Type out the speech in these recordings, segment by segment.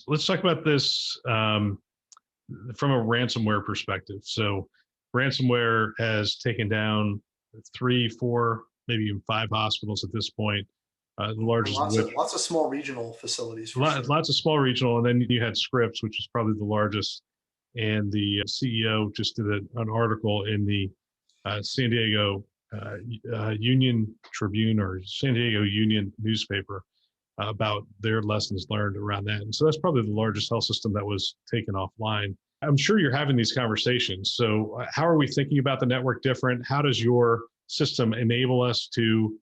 let's talk about this from a ransomware perspective. So ransomware has taken down 3, 4, maybe even 5 hospitals at this point. The largest of which, Lots of small regional facilities for sure. lots of small regional, and then you had Scripps, which is probably the largest. And the CEO just did an article in the San Diego Union Tribune or San Diego Union newspaper about their lessons learned around that. And so that's probably the largest health system that was taken offline. I'm sure you're having these conversations. So how are we thinking about the network different? How does your system enable us to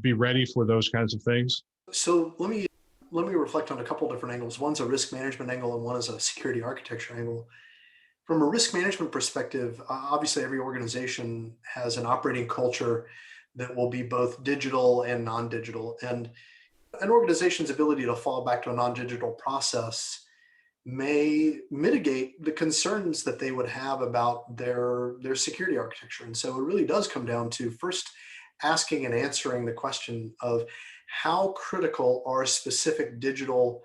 be ready for those kinds of things? So let me reflect on a couple different angles. One's a risk management angle and one is a security architecture angle. From a risk management perspective, obviously every organization has an operating culture that will be both digital and non-digital. And an organization's ability to fall back to a non-digital process may mitigate the concerns that they would have about their security architecture. And so it really does come down to first asking and answering the question of how critical are specific digital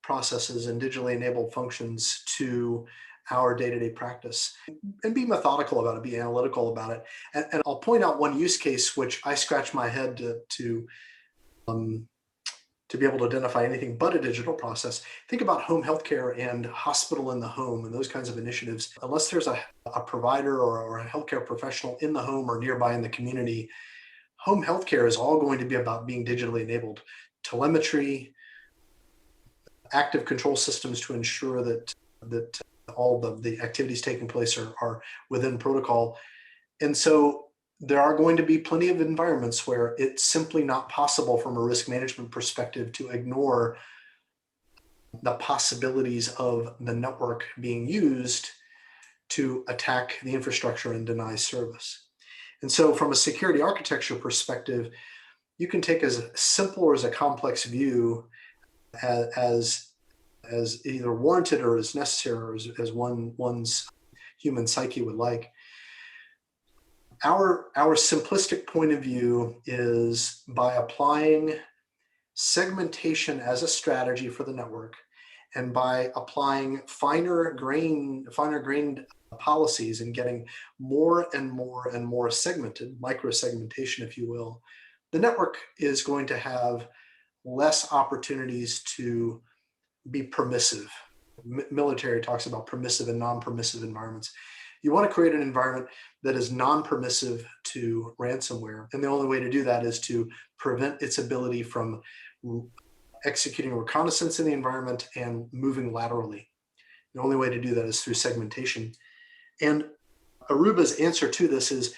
processes and digitally enabled functions to our day-to-day practice, and be methodical about it, be analytical about it. And I'll point out one use case which I scratch my head to be able to identify anything but a digital process. Think about home healthcare and hospital in the home and those kinds of initiatives. Unless there's a provider or a healthcare professional in the home or nearby in the community, home healthcare is all going to be about being digitally enabled. Telemetry, active control systems to ensure that all the activities taking place are within protocol. And so there are going to be plenty of environments where it's simply not possible from a risk management perspective to ignore the possibilities of the network being used to attack the infrastructure and deny service. And so from a security architecture perspective, you can take as simple or as a complex view as either warranted or as necessary or as one's human psyche would like. Our simplistic point of view is by applying segmentation as a strategy for the network, and by applying finer grained policies and getting more and more segmented, micro segmentation, if you will, the network is going to have less opportunities to be permissive. Military talks about permissive and non-permissive environments. You want to create an environment that is non-permissive to ransomware. And the only way to do that is to prevent its ability from executing reconnaissance in the environment and moving laterally. The only way to do that is through segmentation. And Aruba's answer to this is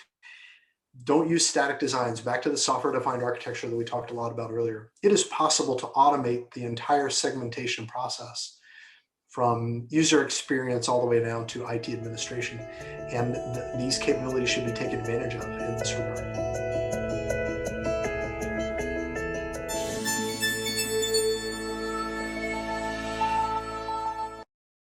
don't use static designs. Back to the software-defined architecture that we talked a lot about earlier. It is possible to automate the entire segmentation process from user experience all the way down to IT administration. And these capabilities should be taken advantage of in this regard.